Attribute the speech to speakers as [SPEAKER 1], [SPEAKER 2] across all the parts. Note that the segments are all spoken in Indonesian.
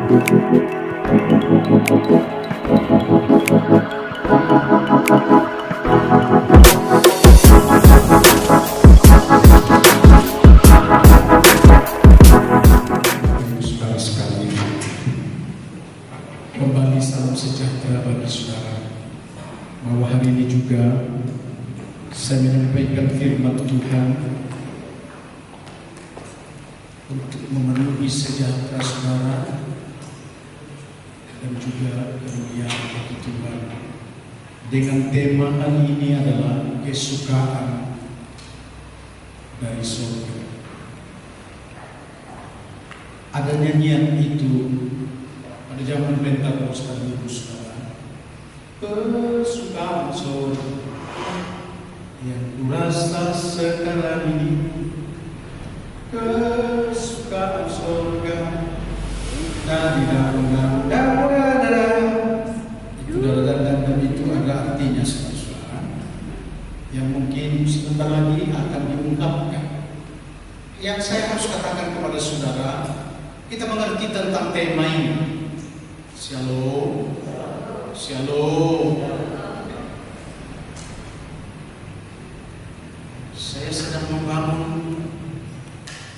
[SPEAKER 1] Saudara sekalian, kembali salam sejahtera bagi saudara. Bahwa hari ini juga saya menyampaikan firman Tuhan untuk memenuhi sejahtera saudara dan juga kemuliaan bagi Tuhan. Dengan tema hari ini adalah kesukaan dari surga. Ada nyanyian itu pada zaman Pentakosta dulu, saudara. Kesukaan surga yang kurasa sekarang ini, kesukaan surga dari dalam itu dan itu ada artinya, saudara, yang mungkin sebentar lagi akan diungkapkan. Yang saya harus katakan kepada saudara, kita mengerti tentang tema ini. Shalom, shalom. Saya sedang membangun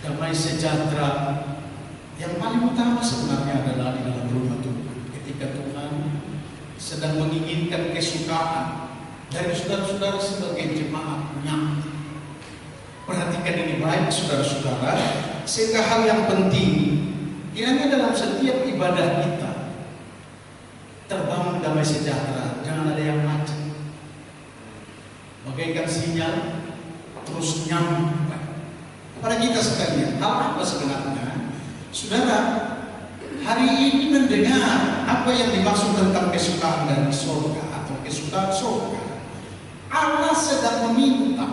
[SPEAKER 1] damai sejahtera yang paling utama sebenarnya adalah di dalam rumah Tuhan. Ketika Tuhan sedang menginginkan kesukaan dari saudara-saudara sebagai jemaatnya. Perhatikan ini baik, saudara-saudara, sehingga hal yang penting kiranya dalam setiap ibadah kita terbangun damai sejahtera, jangan ada yang macet. Bagaikan sinyal terus nyambung kepada kita sekalian. Hal apa sebenarnya? Saudara, hari ini mendengar apa yang dimaksud tentang kesukaan dari surga atau kesukaan surga. Allah sedang meminta,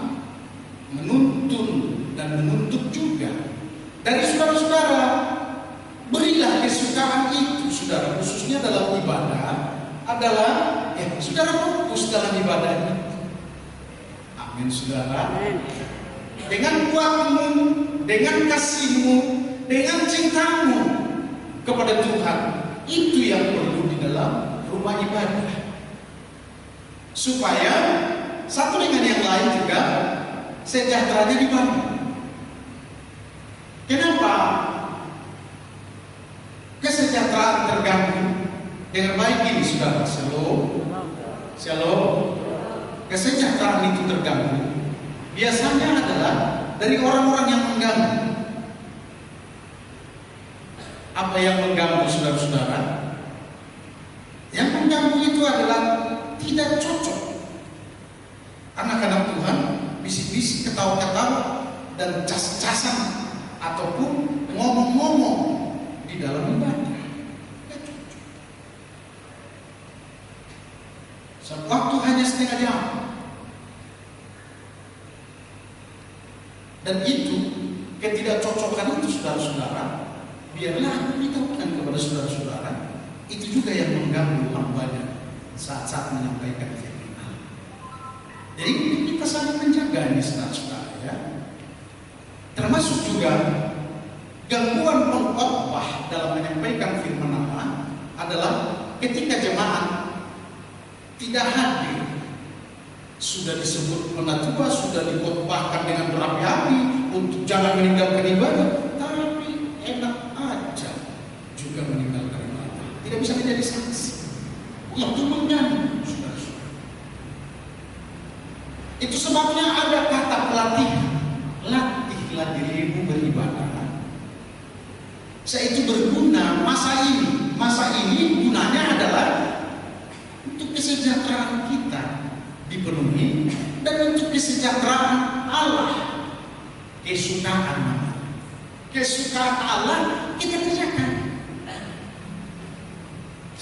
[SPEAKER 1] menuntun dan menuntut juga dari saudara-saudara, berilah kesukaan itu, saudara, khususnya dalam ibadah adalah saudara fokus dalam ibadah itu. Amin, saudara. Dengan kuatmu, dengan kasihmu, dengan cintamu kepada Tuhan, itu yang perlu di dalam rumah ibadah, supaya satu dengan yang lain juga sejahteranya dibangun. Kenapa kesejahteraan terganggu? Dengan baik ini, saudara. Shalom, shalom. Kesejahteraan itu terganggu biasanya adalah dari orang-orang yang mengganggu. Apa yang mengganggu, saudara-saudara? Yang mengganggu itu adalah tidak cocok. Anak-anak Tuhan bisik-bisik, ketawa-ketawa, dan cas-casan ataupun ngomong-ngomong di dalam ibadah. Waktu hanya setengah jam. Dan itu ketidakcocokan itu, saudara-saudara, biarlah beritahukan kepada saudara-saudara, itu juga yang mengganggu hambanya saat-saat menyampaikan firman. Jadi kita saling menjaga ini, saudara-saudara, ya. Termasuk juga gangguan pengkhotbah dalam menyampaikan firman Allah adalah ketika jemaat tidak hadir. Sudah disebut penatua, sudah dikhotbahkan dengan berapi-api untuk jangan meninggalkan ibadah, tapi enak aja juga meninggalkan ibadah. Tidak bisa menjadi saksi. Itu mengganggu, saudara-saudara. Itu sebabnya ada kata pelatihan. Latihlah dirimu beribadah. Saya itu berguna masa ini. Masa ini gunanya adalah untuk kesejahteraan kita dipenuhi dan untuk kesejahteraan Allah. Kesukaan Allah kita kerjakan.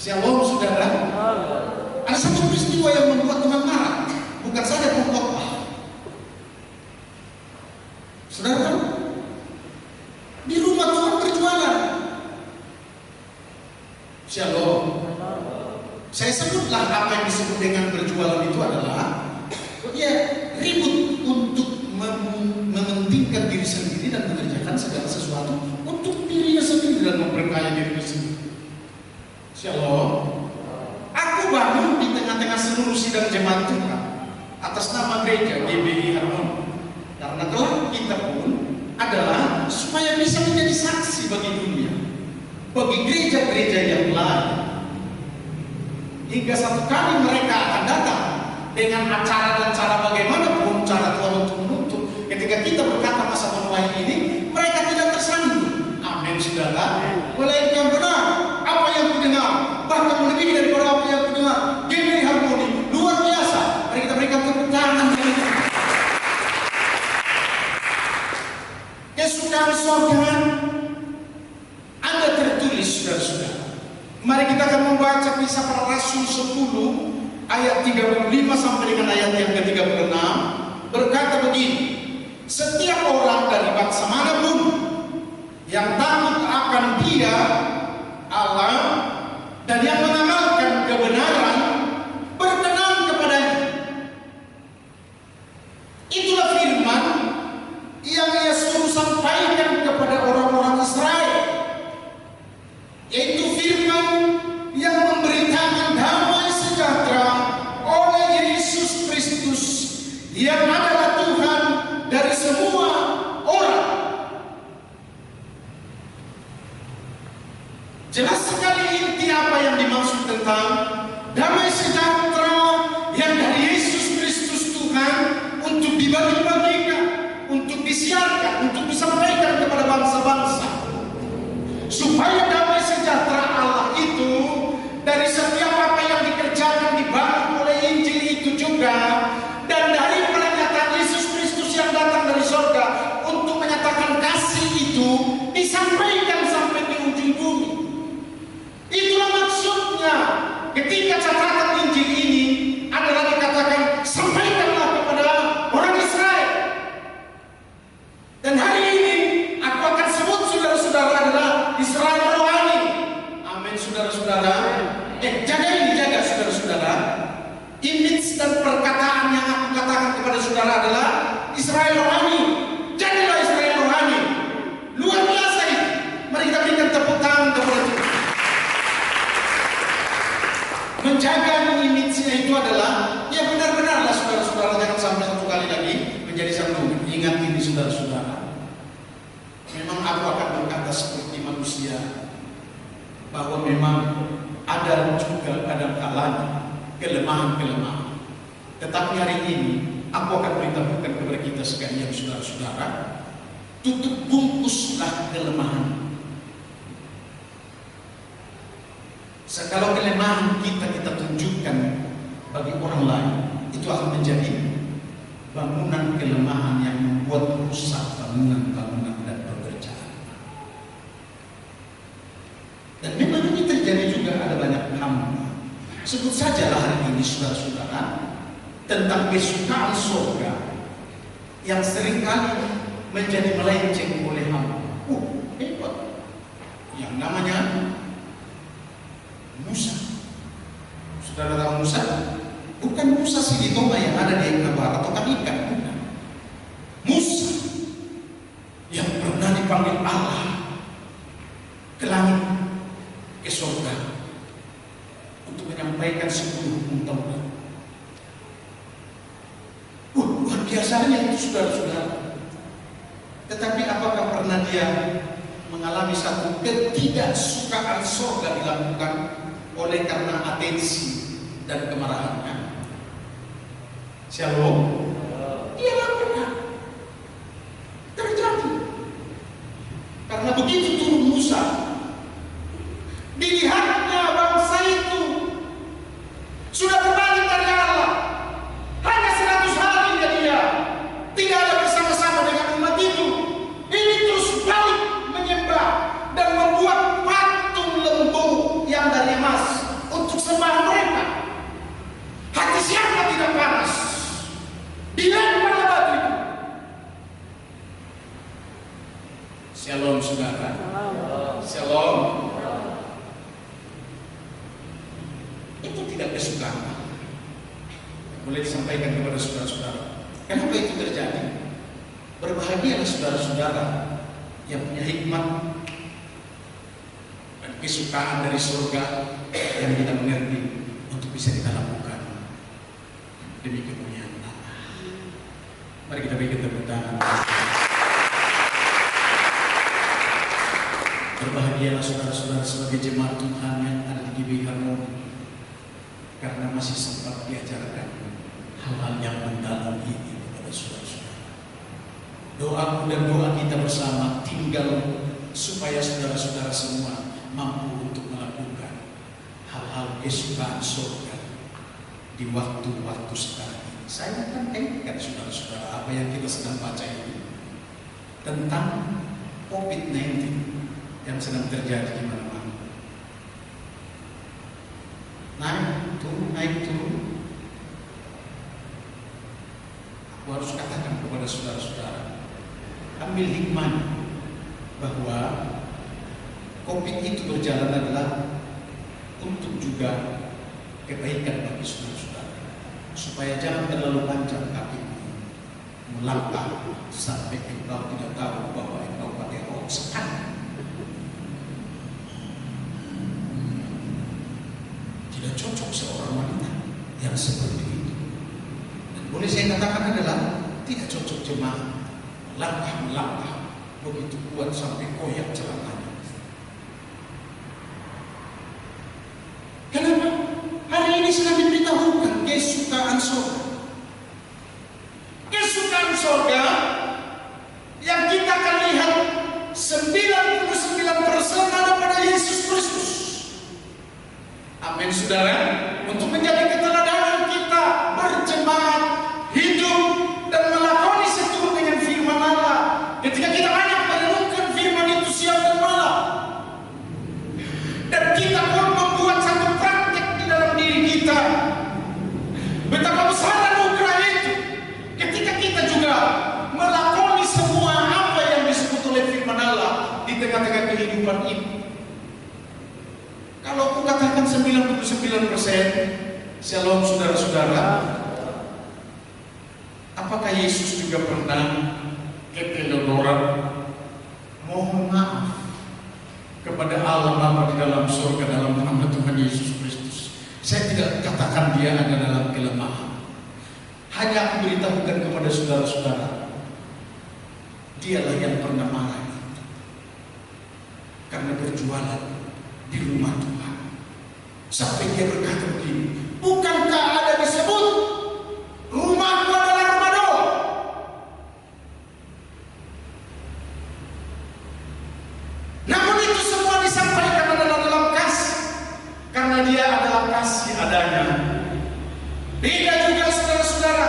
[SPEAKER 1] Shalom, saudara. Ada satu peristiwa yang membuat Tuhan marah, bukan saja pengkhotbah. Saudara tahu? Di rumah Tuhan berjualan. Shalom. Saya sebutlah apa yang disebut dengan berjualan itu adalah ribut untuk mementingkan diri sendiri dan mengerjakan segala sesuatu untuk dirinya sendiri dan memperkaya dirinya sendiri. Shalom. Aku bangun di tengah-tengah seluruh sidang jemaat Tuhan atas nama gereja GBI Harmoni. Karena kelak kita pun adalah supaya bisa menjadi saksi bagi dunia, bagi gereja-gereja yang lain. Hingga satu kali mereka akan datang dengan acara dan cara bagaimanapun cara Tuhan untuk menuntut. Ketika kita berkata masa menuai ini, mereka tidak tersandung. Amin, saudara. Melainkan benar apa yang kudengar, bahkan melebihi daripada apa yang kudengar. GBI Harmoni luar biasa. Mari kita berikan tepuk tangan. Kesukaan surga ada tertulis, saudara-saudara. Mari kita akan membaca Kisah Para Rasul 10 ayat 35 sampai dengan ayat yang ke-36. Berkata begini, setiap orang dari bangsa manapun yang takut akan Dia Allah dan yang mengamalkan kebenaran berkenan kepadanya. Itulah firman yang Ia suruh sampaikan kepada orang-orang Israel, yaitu firman yang memberitakan damai sejahtera oleh Yesus Kristus yang adalah Tuhan dari semua orang. Jelas sekali inti apa yang dimaksud tentang damai sejahtera yang dari Yesus Kristus Tuhan untuk dibagi-bagikan, untuk disiarkan, untuk disampaikan kepada bangsa-bangsa, supaya damai sejahtera Allah itu dari setiap apa yang dikerjakan dibangun oleh Injil itu juga, dan dari pernyataan Yesus Kristus yang datang dari surga untuk menyatakan kasih itu disampaikan sampai di ujung bumi. Itulah maksudnya ketika catatan Injil ini adalah dikatakan sampaikanlah kepada orang Israel. Dan hari ini aku akan sebut saudara-saudara adalah Israel rohani. Amin, saudara-saudara. Jaga saudara-saudara. Image dan perkataan yang aku katakan kepada saudara adalah Israel rohani. Jadilah Israel rohani. Luar biasa ini. Mari kita berikan tepuk tangan kepada Tuhan. Menjaga image-nya itu adalah ya benar-benarlah saudara-saudara, jangan sampai satu kali lagi menjadi satu. Ingat ini saudara-saudara. Memang aku akan berkata seperti manusia bahwa memang ada juga kadang-kadang kelemahan-kelemahan. Tetapi hari ini aku akan beritahukan kepada kita sekalian saudara-saudara, tutup bungkuslah kelemahan. Kalau kelemahan kita tunjukkan bagi orang lain, itu akan menjadi bangunan kelemahan yang membuat rusak bangunan-bangunan dan pekerjaan. Dan memang ini terjadi juga, ada banyak hamba. Sebut sajalah hari ini saudara-saudara tentang kesukaan surga yang seringkali menjadi melenceng oleh hamba. Hebat. Yang namanya Musa. Saudara tahu Musa? Bukan Musa Siditoma yang ada di Eknabar atau Ikan. Musa yang pernah dipanggil Allah ke langit, ke surga untuk menyampaikan 10 hukum Taurat. Luar biasanya itu saudara-saudara. Tetapi apakah pernah dia mengalami satu ketidaksukaan surga dilakukan oleh karena atensi dan kemarahannya? Shalom. Dia lakukan. Terjadi. Karena begitu turun Musa, dilihatnya bangsa itu sudah berbalik dari Allah. Hanya 100 hari dia tidak ada bersama-sama dengan umat itu. Ini terus balik menyembah dan membuat patung lembu yang dari emas untuk sembah mereka. Hati siapa tidak panas? Dilemparlah batu itu. Shalom saudara. Shalom. Itu tidak kesukaan. Boleh disampaikan kepada saudara-saudara. Kenapa itu terjadi? Berbahagialah saudara-saudara yang punya hikmat dan kesukaan dari surga yang kita mengerti untuk bisa kita lakukan demi kemuliaan Allah. Mari kita berikan tepuk tangan. Berbahagialah saudara-saudara sebagai jemaat Tuhan yang ada di GBI Harmoni, karena masih sempat diajarkan hal-hal yang mendalam ini kepada saudara-saudara. Doaku dan doa kita bersama tinggal supaya saudara-saudara semua mampu untuk melakukan hal-hal kesukaan surga di waktu-waktu sekarang ini. Saya akan ingatkan saudara-saudara apa yang kita sedang baca ini tentang COVID-19 yang sedang terjadi di mana-mana. Naik turun. Aku harus katakan kepada saudara-saudara, ambil hikmah bahwa COVID itu berjalan adalah untuk juga kebaikan bagi saudara-saudara, supaya jangan terlalu panjang kaki melangkah sampai engkau tidak tahu bahwa engkau pakai rok sekarang. Tidak cocok seorang wanita yang seperti itu. Dan boleh saya katakan adalah tidak cocok jemaat langkah-langkah begitu kuat sampai koyak celananya. Kenapa? Hari ini sedang diberitahukan kesukaan surga. Kesukaan surga yang kita akan lihat 99% ada pada Yesus Kristus. Amin, saudara. Untuk menjadi keteladanan kita berjemaat, hidup dan melakoni seturut dengan firman Allah. Ketika kita banyak merenungkan firman itu siang dan malam, dan kita pun membuat satu praktek di dalam diri kita, betapa besar anugerah itu ketika kita juga melakoni semua apa yang disebut oleh firman Allah di tengah-tengah kehidupan ini. Kalau aku katakan 99%, shalom saudara-saudara, apakah Yesus juga pernah keteledoran mohon maaf kepada Allah Bapa di dalam surga dalam nama Tuhan Yesus Kristus? Saya tidak katakan dia ada dalam kelemahan. Hanya aku beritahukan kepada saudara-saudara, dialah yang pernah marah karena berjualan di rumah Tuhan. Sampai dia berkata begini, bukankah ada disebut rumahku adalah rumah doa? Namun itu semua disampaikan adalah dalam kasih, karena dia adalah kasih adanya. Beda juga saudara-saudara.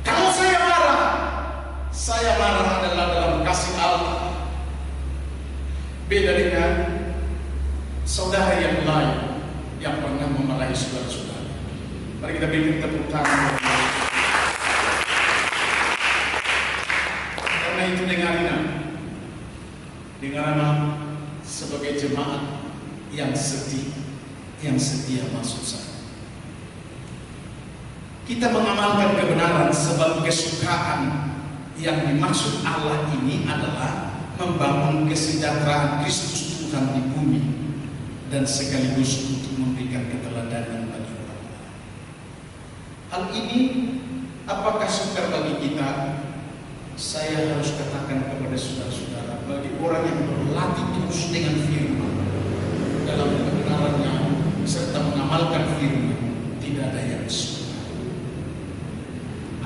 [SPEAKER 1] Kalau saya marah adalah dalam kasih Allah. Beda dengan saudara yang lain yang pernah memarahi saudara-saudara. Mari kita berikan tepuk tangan. Karena itu dengarlah sebagai jemaat yang setia maksud saya. Kita mengamalkan kebenaran sebab kesukaan yang dimaksud Allah ini adalah membangun kesejahteraan Kristus Tuhan di bumi dan sekaligus untuk memberikan keteladanan bagi orang lain. Hal ini apakah sukar bagi kita? Saya harus katakan kepada saudara-saudara, bagi orang yang berlatih terus dengan firman dalam kebenarannya serta mengamalkan firman, tidak ada yang sukar.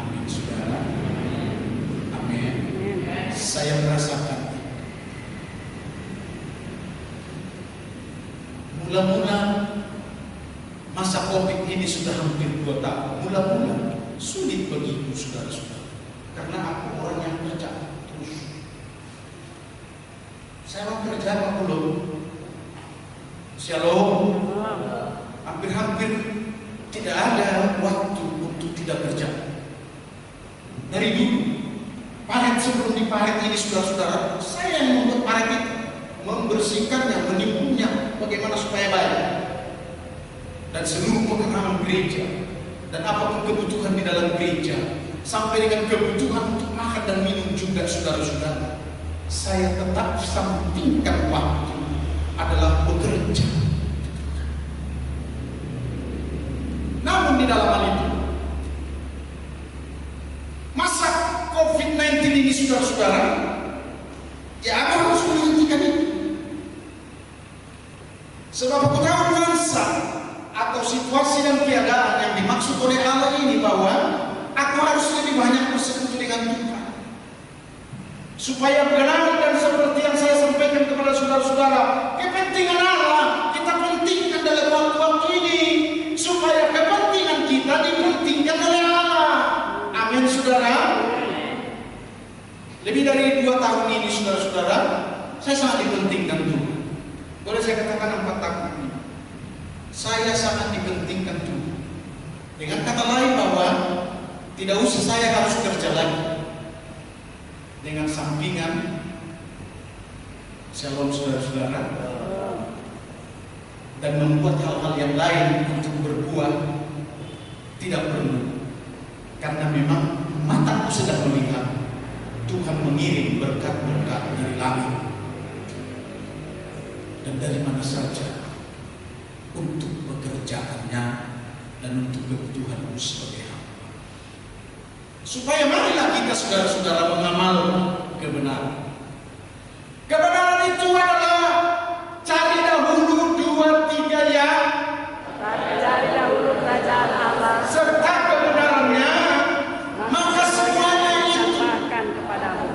[SPEAKER 1] Amin, saudara. Amin. Saya merasakan mula-mula masa COVID ini sudah hampir 2 tahun. Mula-mula sulit bagiku saudara-saudara, karena aku orang yang kerja terus. Saya orang kerja apa belum? Shalom. Hampir-hampir tidak ada waktu untuk tidak kerja. Dari dulu, paret sebelum diparet ini saudara-saudara, saya yang membuat paret itu, membersihkannya, menimbunnya, bagaimana supaya baik. Dan seluruh pengenalan gereja dan apapun kebutuhan di dalam gereja, sampai dengan kebutuhan untuk makan dan minum juga saudara-saudara, saya tetap sampingkan waktu adalah bekerja. Namun di dalam hal itu, masa COVID-19 ini saudara-saudara, ya aku harus menghentikan itu. Sebab aku tahu nuansa atau situasi dan keadaan yang dimaksud oleh Allah ini, bahwa aku harus lebih banyak bersekutu dengan Tuhan, supaya benar dan seperti yang saya sampaikan kepada saudara-saudara, kepentingan Allah kita pentingkan dalam waktu-waktu ini, supaya kepentingan kita dipentingkan oleh Allah. Amin saudara. Lebih dari 2 tahun ini saudara-saudara, saya sangat dipentingkan Tuhan. Boleh saya katakan 4 tahun ini saya sangat dipentingkan Tuhan. Dengan kata lain, bahwa tidak usah saya harus kerja lagi dengan sampingan. Shalom saudara-saudara. Dan membuat hal-hal yang lain untuk berbuah tidak perlu. Karena memang mataku sedang melihat Tuhan mengirim berkat-berkat dari langit dan dari mana saja untuk pekerjaannya dan untuk kebutuhanmu sebagai hamba. Supaya marilah kita saudara-saudara mengamal kebenaran. Kebenaran itu adalah cari dahulu 2, 3 ya.
[SPEAKER 2] Cari dahulu kerajaan Allah
[SPEAKER 1] Serta kebenarannya, maka semuanya itu
[SPEAKER 2] akan kepadamu.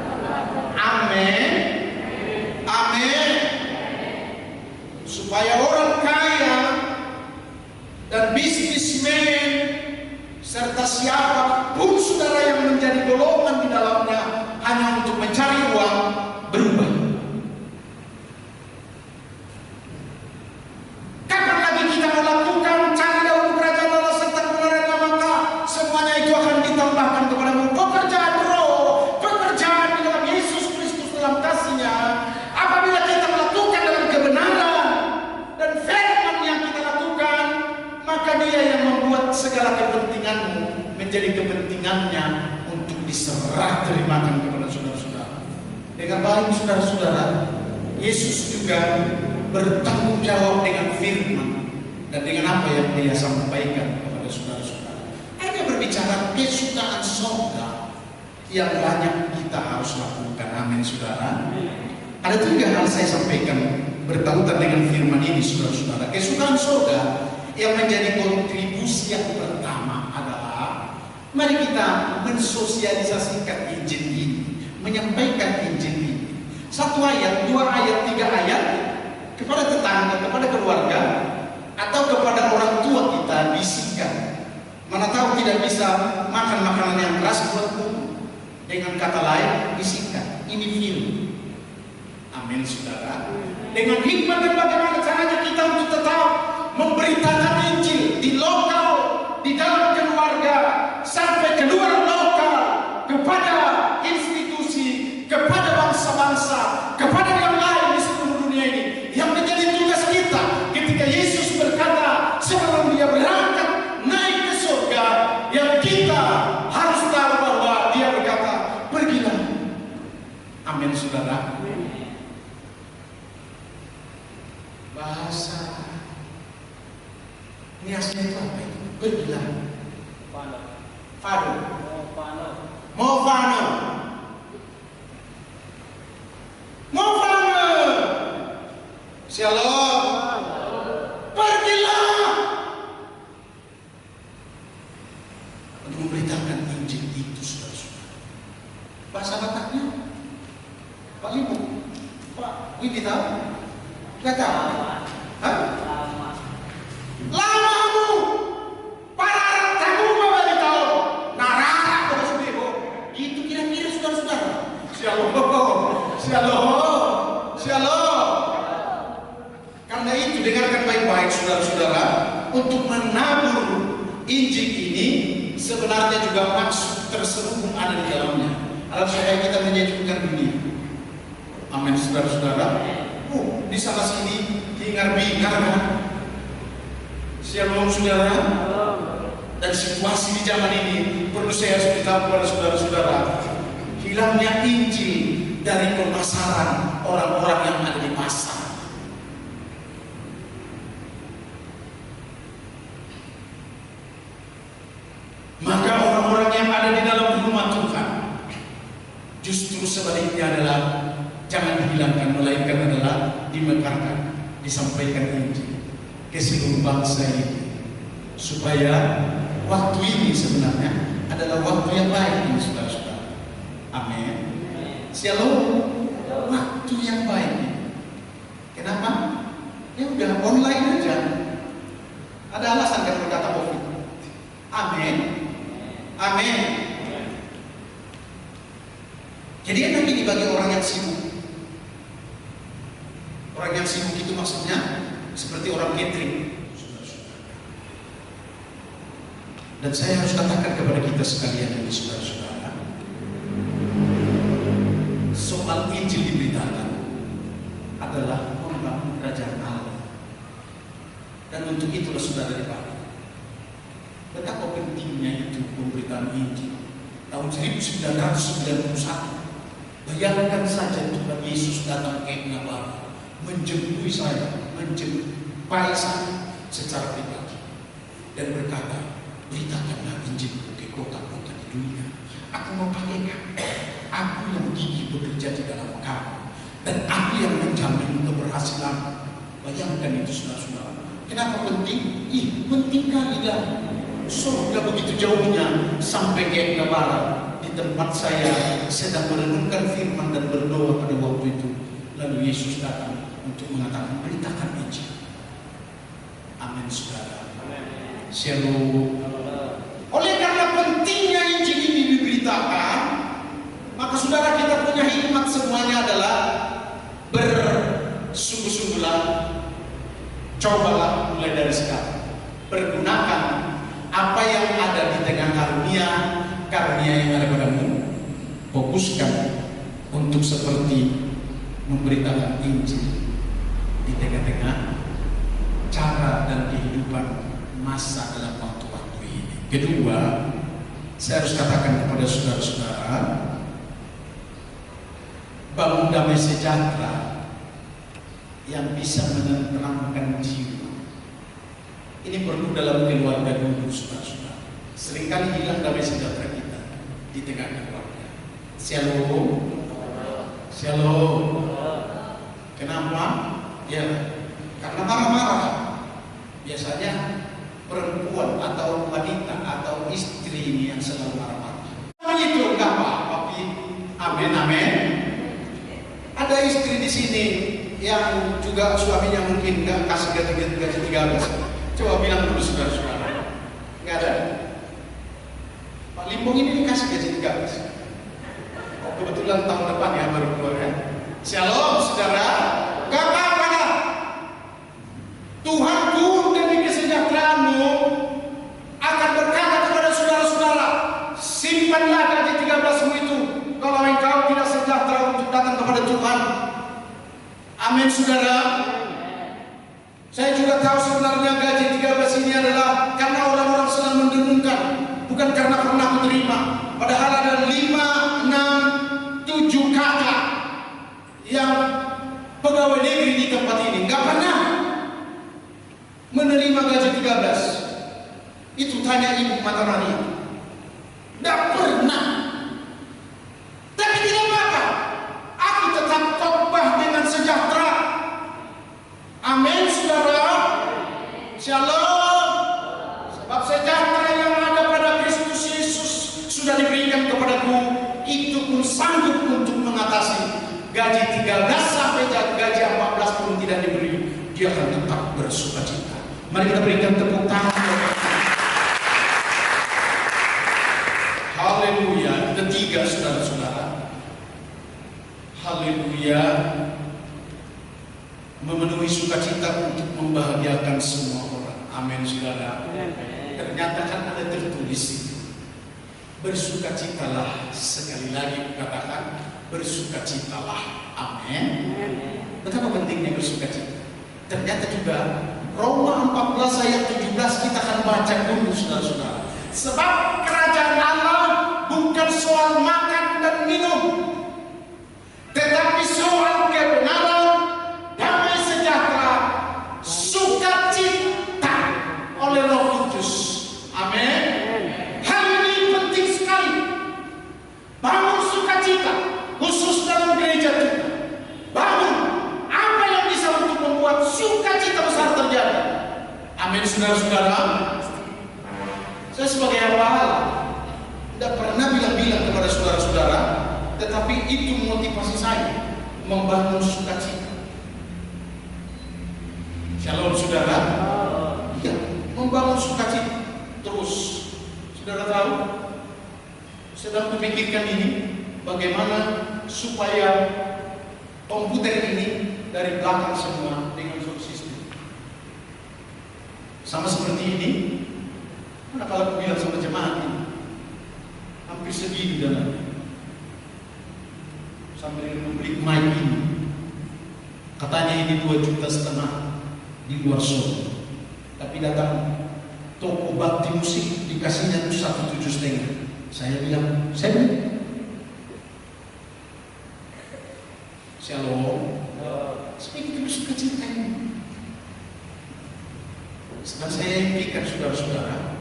[SPEAKER 1] amin. Amin. Supaya orang kaya dan bisnismen serta siapapun saudara yang menjadi golongan di dalamnya hanya untuk mencari uang berubah. Kapan lagi kita melakukan cari dahulu kerajaan Allah serta kebenarannya, maka semuanya itu akan ditambahkan kepadamu. Pekerjaan roh, pekerjaan di dalam Yesus Kristus dalam kasih-Nya. Apabila kita melakukan dalam kebenaran dan firman yang kita lakukan, maka Dia yang membuat segala kepentinganmu menjadi kepentingannya untuk diserah terimakan kepada saudara-saudara. Dengan baik saudara-saudara, Yesus juga bertanggung jawab dengan firman dan dengan apa yang Dia sampaikan kepada saudara-saudara. Dia berbicara kesukaan surga yang banyak kita harus lakukan. Amin saudara. Ada 3 hal saya sampaikan bertautan dengan firman ini saudara-saudara. Kesukaan surga yang menjadi kontribusi yang pertama adalah, mari kita mensosialisasikan Injil ini, menyampaikan Injil ini. 1 ayat, 2 ayat, 3 ayat kepada tetangga, kepada keluarga, atau kepada orang tua kita bisikan. Mana tahu tidak bisa makan makanan yang keras buat tubuh. Dengan kata lain, bisikan. Ini film. Amin saudara. Dengan hikmat dan bagaimana caranya kita untuk tetap memberitakan Injil di lokal, di dalam keluarga, sampai ke luar lokal, kepada institusi, kepada bangsa-bangsa, kepada yang lain di seluruh dunia ini. Yang menjadi tugas kita ketika Yesus berkata sebelum Dia berangkat naik ke surga, yang kita harus tahu bahwa Dia berkata, pergilah. Amin saudara. Bahasa niasnya itu apa itu? Pergilah. Fado. Movano. Shalom. Pergilah untuk memberitakan Injil itu saudara-saudara. Bahasa Bataknya Pak Limu, Pak Widi tahu? Gak tahu? Hah? Lamamu para tamu bagi tahu narara terus bebo. Itu kira-kira saudara-saudara. Shalom. Karena itu dengarkan baik-baik saudara-saudara, untuk menabur Injil ini sebenarnya juga maksud terselubung ada di dalamnya, adalah supaya kita menyejukkan dunia. Amin saudara-saudara. Di sana sini hingar-bingar kan? Shalom saudara. Dan situasi di zaman ini perlu saya harus beritahu kepada saudara-saudara, hilangnya Injil dari pemasaran orang-orang yang ada di pasar. yang ada di dalam rumah Tuhan. Justru sebaliknya adalah jangan dihilangkan, melainkan adalah dimekarkan, disampaikan Injil ke seluruh bangsa ini, supaya waktu ini sebenarnya adalah waktu yang baik ini, saudara-saudara. Amin. Shalom. Waktu yang baik ini. Kenapa? Ya udah online aja. Ada alasan kan berkata COVID. Amin. Amin. Jadi enak ini bagi orang yang sibuk. Orang yang sibuk itu maksudnya seperti orang catering. Dan saya harus katakan kepada kita sekalian ini, saudara-saudara, soal Injil diberitakan adalah membangun kerajaan Allah. Dan untuk itulah saudara dipanggil. Betapa pentingnya itu pemberitaan Injil. Tahun 1991, bayangkan saja Tuhan Yesus datang ke Nabawi, menjemput saya, menjumpai saya secara pribadi dan berkata, beritakanlah Injil ke kota-kota di dunia. Aku mau pakaikan, aku yang gigih bekerja di dalam kamu, dan aku yang menjamin keberhasilan. Bayangkan itu, saudara-saudara. Kenapa penting? Penting kali dah. Surga begitu jauhnya sampai ke Nabawi. Di tempat saya sedang merenungkan firman dan berdoa pada waktu itu, lalu Yesus datang untuk mengatakan, beritakan Injil. Amin, saudara. Shalom. Oleh karena pentingnya Injil ini diberitakan, maka saudara, kita punya hikmat semuanya adalah bersungguh-sungguhlah, cobalah mulai dari sekarang, pergunakan apa yang ada di tengah karunia yang ada padamu, fokuskan untuk seperti memberitakan Injil di tengah-tengah cara dan kehidupan masa dalam waktu-waktu ini. Kedua, saya harus katakan kepada saudara-saudara, bangun damai sejahtera yang bisa menenteramkan jiwa. Ini perlu dalam keluarga dulu, saudara-saudara. Seringkali hilang damai sejahtera kita di tengah keluarga. Shalom. Shalom. Kenapa? Ya, karena marah-marah. Biasanya perempuan atau wanita atau istri ini yang selalu marah-marah. Itu enggak apa-apa. Amin, amin. Ada istri di sini yang juga suaminya mungkin enggak kasih gaji 13. Coba bilang dulu, saudara-saudara. Enggak ada. Pak Limbong ini dikasih gaji 13. Oh, kebetulan tahun depan ya baru keluar ya. Shalom, saudara. Enggak apa-apa dah. Tuhan turun demi kesejahteraanmu akan berkata kepada saudara-saudara, simpanlah gaji 13mu itu kalau engkau tidak sejahtera untuk datang kepada Tuhan. Amin, saudara. Saya juga tahu sebenarnya gaji 13 ini adalah karena orang-orang sedang mendengungkan, bukan karena pernah menerima. Padahal ada 5, 6, 7 kakak yang pegawai negeri di tempat ini nggak pernah menerima gaji 13. Itu tanya Ibu Matahari, nggak pernah. Tapi tidak apa-apa, aku tetap khotbah dengan sejahtera. Amin, saudara. Shalom. Sebab sejahtera yang ada pada Kristus Yesus sudah diberikan kepadaku, itu pun sanggup untuk mengatasi gaji 13 sampai gaji 14 pun tidak diberi, dia akan tetap bersukacita. Mari kita berikan tepuk tangan. Haleluya. Ketiga, saudara-saudara, haleluya, memenuhi sukacita untuk membahagiakan semua orang. Amin, saudara. Ternyata kan ada tertulis, bersukacitalah. Sekali lagi katakan, bersukacitalah. Amin. Betapa pentingnya bersukacita. Ternyata juga Roma 14 ayat 17 kita akan baca dulu, saudara-saudara. Sebab kerajaan Allah bukan soal makan dan minum, tetapi soal kebenaran, damai sejahtera, sukacita oleh Roh Kudus. Amin. Hal ini penting sekali. Amin, saudara-saudara. Saya sebagai hamba tidak pernah bilang-bilang kepada saudara-saudara, tetapi itu motivasi saya membangun sukacita. Shalom, saudara. Ya, membangun sukacita terus. Saudara tahu, sedang memikirkan ini, bagaimana supaya komputer ini dari belakang semua dengan sound system. Sama seperti ini. Mana kalau aku bilang sama jemaat ini, hampir segini dananya. Sampai membeli mic ini, katanya ini 2,5 juta di luar Solo. Tapi datang toko bakti musik dikasihnya 1,7,5. Saya bilang, saya beli. Shalom. Seperti itu sukacita ini. Setelah saya impikan saudara-saudara,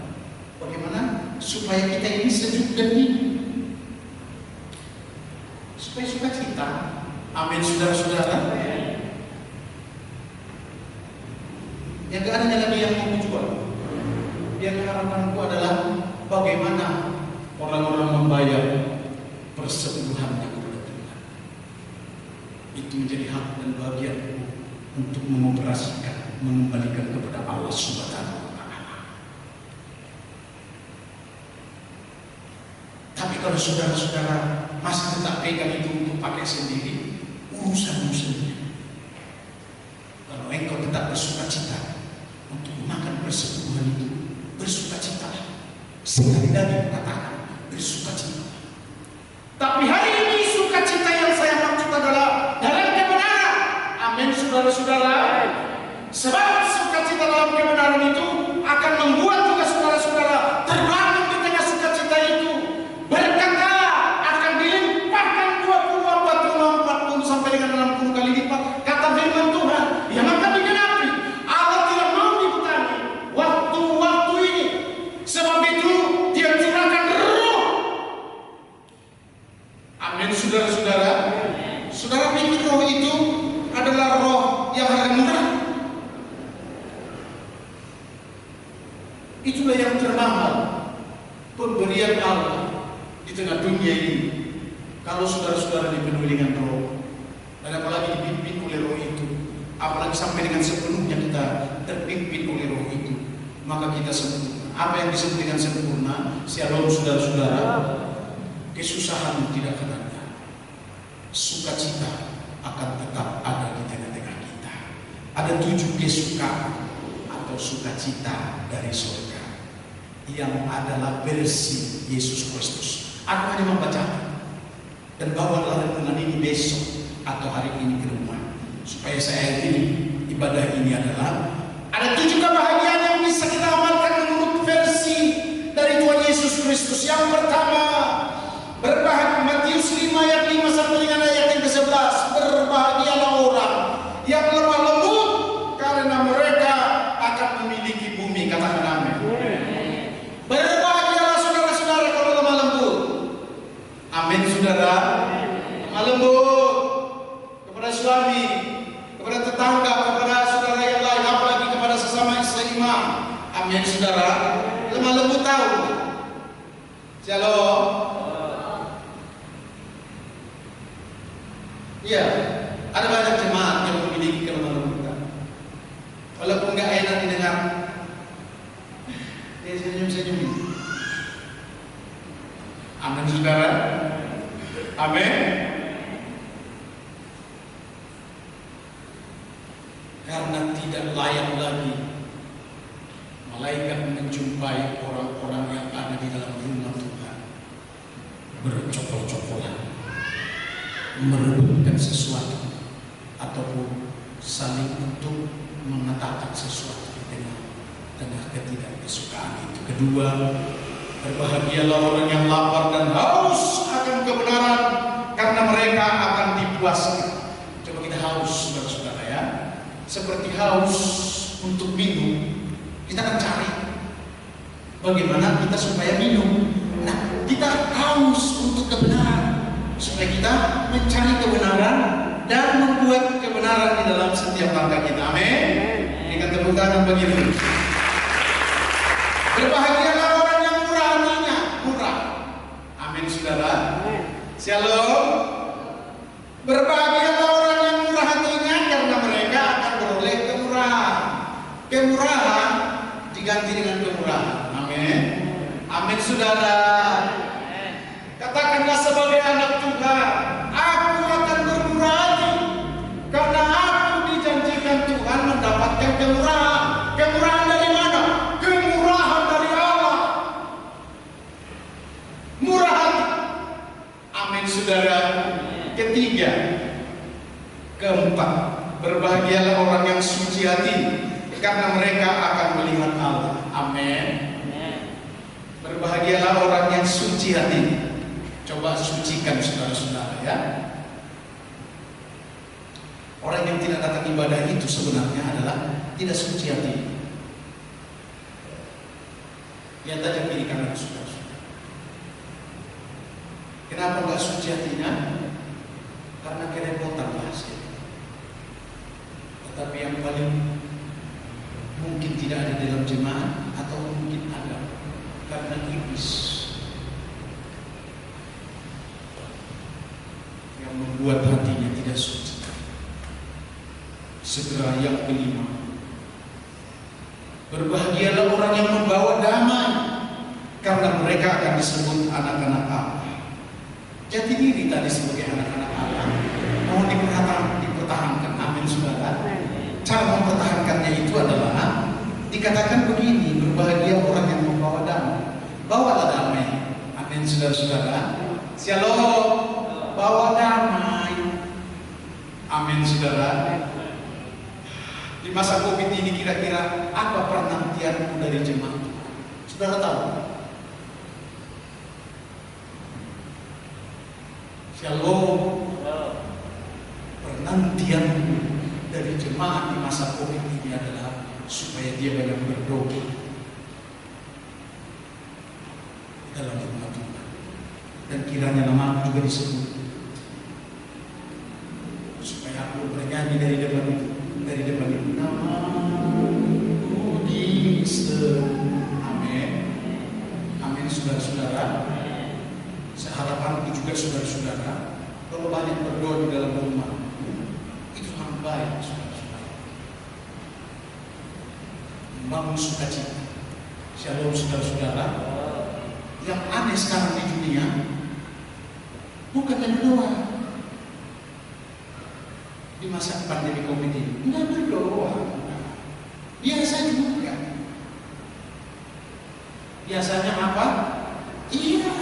[SPEAKER 1] bagaimana supaya kita ini sejuk dan hidup, supaya sukacita. Amin, saudara-saudara. Yang gak ada lagi yang mau jual. Yang harapanku adalah bagaimana orang-orang membayar persembahannya kepada Tuhan. Itu menjadi hak dan bagianku untuk mengoperasikan, mengembalikan kepada Allah Subhanahu wa Ta'ala. Tapi kalau saudara-saudara masih tetap pegang itu untuk pakai sendiri, urusanmu sendiri. Kalau engkau tetap bersukacita untuk makan persembahan itu, bersukacitalah. Sekali lagi katakan, bersukacita. Tapi hari ini sukacita yang saya maksud adalah dalam kebenaran. Amin, saudara-saudara. Sebab sukacita dalam kebenaran itu akan membuat juga saudara-saudara terbangun di tengah sukacita itu. Berkatlah akan dilimpahkan 20, 40 sampai dengan 60 kali lipat. Kata firman Tuhan yang akan digenapi. Allah tidak mau dibutangi waktu-waktu ini. Sebab itu Dia curahkan roh. Amin, saudara-saudara. Saudara pikir roh itu adalah roh yang harga murah? Itulah yang termahal, pemberian Allah di tengah dunia ini. Kalau saudara-saudara dipenuhi dengan roh, dan apalagi dipimpin oleh roh itu, apalagi sampai dengan sepenuhnya kita terpimpin oleh roh itu, maka kita sempurna. Apa yang disebut dengan sempurna? Shalom, saudara-saudara. Kesusahan tidak akan ada, sukacita akan tetap ada di tengah-tengah kita. Ada 7 kesukaan atau sukacita dari surga yang adalah versi Yesus Kristus. Aku hanya membaca dan bawalah renungan ini besok atau hari ini ke rumah, supaya saya ini ibadah ini adalah ada 7 kebahagiaan yang bisa kita amalkan menurut versi dari Tuhan Yesus Kristus. Yang pertama, berbahagia, Matius 5 ayat 5 sampai dengan ayat yang ke-11. Berbahagialah orang yang lemah lembut, karena mereka akan memiliki bumi. Katakan amin. Berbahagialah saudara-saudara kalau lemah lembut. Amin, saudara. Lemah lembut kepada suami, kepada tetangga, kepada saudara yang lain, apalagi kepada sesama seiman. Amin, saudara. Lemah lembut tahu. Shalom. Iya, ada banyak jemaat yang memiliki kelemahan lembutan. Walaupun nggak enak didengar, dia senyum-senyum. Amin, saudara. Amin. Karena tidak layak lagi malaikat menjumpai orang-orang yang ada di dalam rumah Tuhan bercokol-cokolan, merebutkan sesuatu ataupun saling untuk mengatakan sesuatu di tengah ketidaksukaan itu. Kedua, berbahagialah orang yang lapar dan haus akan kebenaran, karena mereka akan dipuaskan. Coba kita haus, saudara-saudara ya. Seperti haus untuk minum, kita akan cari bagaimana kita supaya minum. Nah, kita haus untuk kebenaran, supaya kita mencari kebenaran dan membuat kebenaran di dalam setiap langkah kita. Amin. Berikan tepuk tangan bagi Tuhan. Berbahagialah orang yang murah hatinya. Murah. Amin saudara. Shalom. Berbahagialah orang yang murah hatinya karena mereka akan beroleh kemurahan. Kemurahan diganti dengan kemurahan. Amin. Amin saudara. Katakanlah sebagai anak Tuhan, aku akan bermurah hati karena aku dijanjikan Tuhan mendapatkan kemurahan. Kemurahan dari mana? Kemurahan dari Allah. Murah hati. Amin saudara. Ketiga, keempat, berbahagialah orang yang suci hati karena mereka akan melihat Allah. Amin. Berbahagialah orang yang suci hati. Coba sucikan saudara-saudara ya. Orang yang tidak datang ibadah itu sebenarnya adalah tidak suci hati. Lihat aja kiri kanan saudara-saudara. Kenapa nggak suci hatinya? Karena kerepotan bahasa. Tetapi yang paling mungkin tidak ada dalam jemaat atau mungkin ada karena iblis yang membuat hatinya tidak suci. Segera yang kelima, berbahagialah orang yang membawa damai karena mereka akan disebut anak-anak Allah. Jati diri tadi sebagai anak-anak Allah mohon dipertahankan. Amin saudara. Cara mempertahankannya itu adalah dikatakan begini, berbahagia orang yang membawa damai. Bawalah damai. Amin saudara-saudara. Shalom. Bawa damai. Amin saudara. Di masa Covid ini kira-kira apa penantianmu dari jemaat? Saudara tahu? Shalom. Penantianmu dari jemaat di masa Covid ini adalah supaya dia banyak berdoa dalam rumah Tuhan, dan kiranya namaku juga disebut, supaya aku bernyanyi dari depan itu, namamu disebut. Amin. Amin saudara-saudara. Seharapanku juga saudara-saudara, kalau banyak berdoa di dalam rumah itu sangat baik saudara-saudara, membangun sukacita. Shalom saudara-saudara. Yang aneh sekarang di dunia bukan berdoa. Di masa pandemi Covid ini enggak berdoa, biasa juga. Biasanya apa? Iya,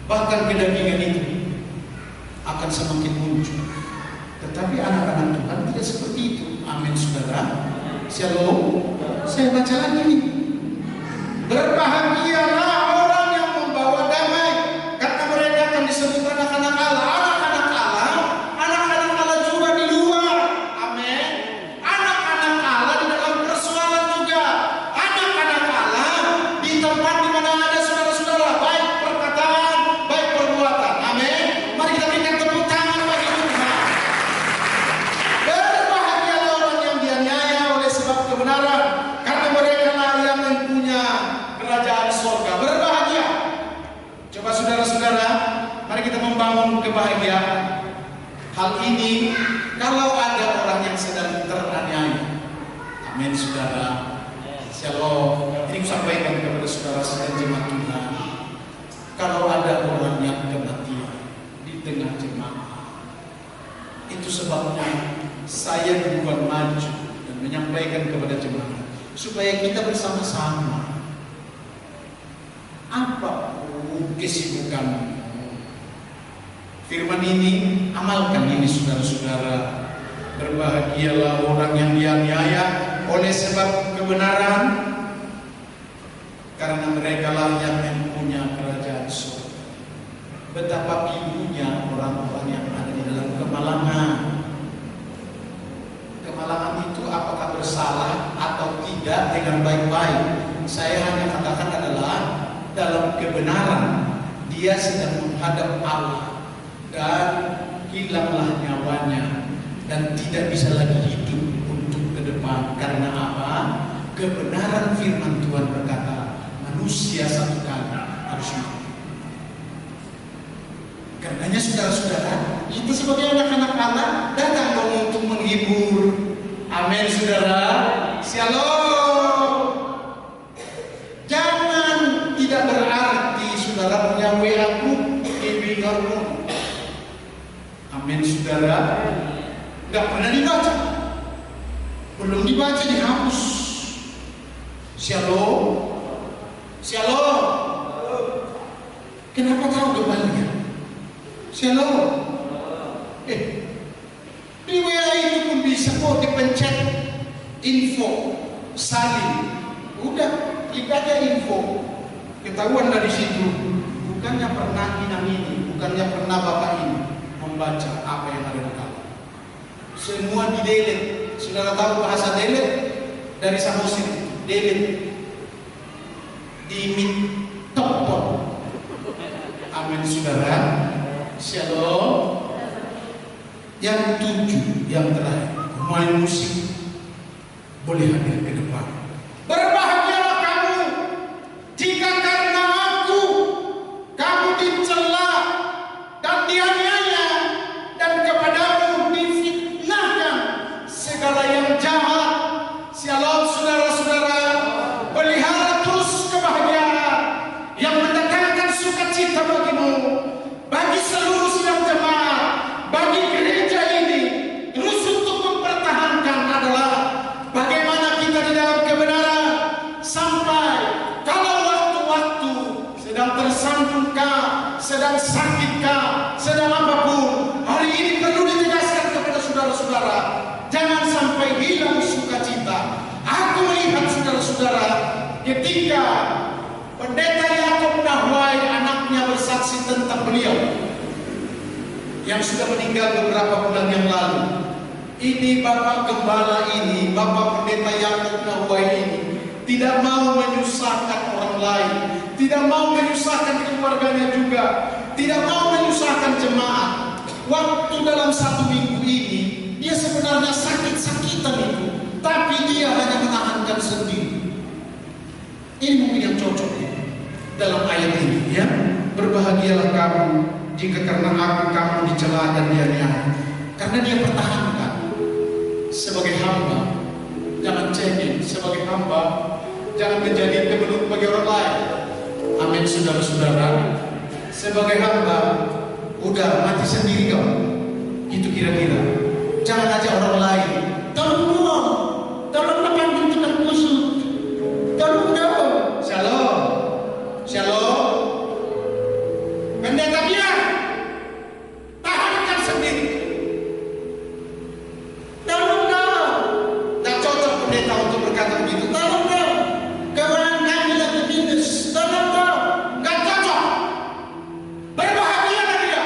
[SPEAKER 1] bahkan kedagingan itu akan semakin muncul. Tetapi anak-anak Tuhan tidak seperti itu. Amin saudara. Shalom. Saya baca lagi. Berbahagialah orang yang membawa damai karena mereka akan disebut anak-anak Allah. Anak-anak Allah juga di luar. Amin. Anak-anak Allah di dalam persoalan juga. Anak-anak Allah di tempat di mana ada saudara-saudara, baik perkataan, baik perbuatan. Amin. Mari kita berikan tepuk tangan bagi Tuhan. Berbahagialah orang yang dianiaya oleh sebab kebenaran karena mereka lah yang mempunyai kerajaan surga. Berbahagia. Coba saudara-saudara, mari kita membangun kebahagiaan. Hal ini kalau ada orang yang sedang teraniaya. Amin saudara. Shalom. Ini aku sampaikan kepada saudara sekalian jemaat Tuhan. Kalau ada orang yang kematian di tengah jemaat, itu sebabnya saya duluan maju dan menyampaikan kepada jemaat supaya kita bersama-sama, apapun kesibukanmu, firman ini amalkan ini saudara-saudara. Berbahagialah orang yang dianiaya oleh sebab kebenaran karena mereka lah yang mempunyai kerajaan surga. Betapa pilunya orang-orang yang ada di dalam kemalangan. Kemalangan itu apakah bersalah atau tidak dengan baik-baik, saya hanya katakan adalah dalam kebenaran dia sedang menghadap Allah dan hilanglah nyawanya dan tidak bisa lagi hidup untuk ke depan. Karena apa? kebenaran firman Tuhan berkata, manusia satu kali harus mati. Karenanya saudara-saudara, kita sebagai anak-anak Allah datang dong untuk menghibur. Amin saudara. Shalom. Jangan tidak berarti saudara punya WA group di Garut. Amin saudara. Gak pernah dibaca. Belum dibaca, dihapus. Shalom. Shalom. Kenapa tahu kembalinya? Shalom. Di WA itu pun bisa kok dipencet info, salin. Udah, klik aja info. Ketahuan dari situ. Bukannya pernah ini, bukannya pernah Bapak ini membaca apa yang ada di dalam. Semua di delete. Saudara tahu bahasa delete? Dari Samosir, delete. Dimit topot. Amin saudara. Shalom. Yang 7, yang terakhir, pemain musik boleh hadir ke depan. Berbahagialah kamu jika karena aku kamu dicela dan dianiaya, dan kepadamu difitnahkan segala yang jahat. Shalom saudara-saudara. Pelihara terus kebahagiaan yang mendatangkan sukacita bagimu, bagi seluruh sidang jemaat, bagi gereja ini. Terus untuk mempertahankan adalah bagaimana kita di dalam kebenaran, sampai kalau waktu-waktu sedang tersandungkah, sedang sakitkah, sedang apapun, hari ini perlu ditegaskan kepada saudara-saudara, jangan sampai hilang sukacita. Aku melihat saudara-saudara, ketika Pendeta Yakob Nahwai anaknya bersaksi tentang beliau yang sudah meninggal beberapa bulan yang lalu. Ini Bapak Gembala ini, Bapak Pendeta Yakob Nahwai ini tidak mau menyusahkan orang lain, tidak mau menyusahkan keluarganya juga, tidak mau menyusahkan jemaat. Waktu dalam 1 minggu ini dia sebenarnya sakit-sakitan itu, tapi dia hanya menahankan sendiri. Ini mungkin yang cocok dalam ayat ini, ya. Berbahagialah kamu jika karena aku kamu dicela dan dianiaya. Karena dia pertahankan sebagai hamba. Jangan cengeng sebagai hamba. Jangan menjadi pemeluk bagi orang lain. Amin saudara-saudara. Sebagai hamba, udah mati sendiri kau. Itu kira-kira. Jangan ajak orang lain. Tolong dong, tolong panggil tukang kusut. Tolong dong. Shalom. Shalom. Pendeta biar tahankan sendiri. Tolong dong. Tak cocok pendeta untuk berkata begitu. Tolong dong. Keuangan kami lagi minus. Tolong dong. Gak cocok. Berbahagialah dia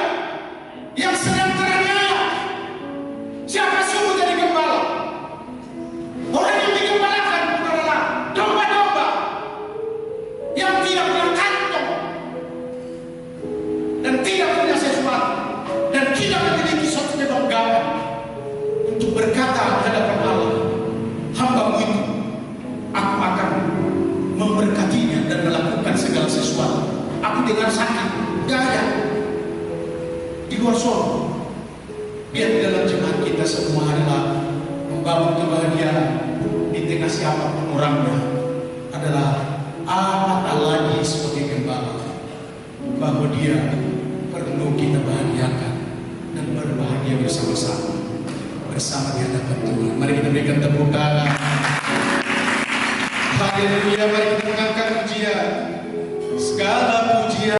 [SPEAKER 1] yang sedang teraniaya. Siapa suruh jadi gembala? Orang yang digembalakan adalah domba-domba yang tidak punya kantong dan tidak punya sesuatu dan tidak memiliki suatu kebanggaan untuk berkata di hadapan Allah, hamba-Mu itu aku akan memberkatinya dan melakukan segala sesuatu. Aku dengan sakit gak ada di luar sana. Biar di dalam jemaat kita semua adalah membangun kebahagiaan di tengah siapapun orangnya, adalah amat lagi sebagai gembala, bahwa dia perlu kita bahagiakan dan berbahagia bersama-sama di hadapan Tuhan. Mari kita berikan tepuk tangan. Haleluya. Mari kita mengangkat pujian. Segala pujian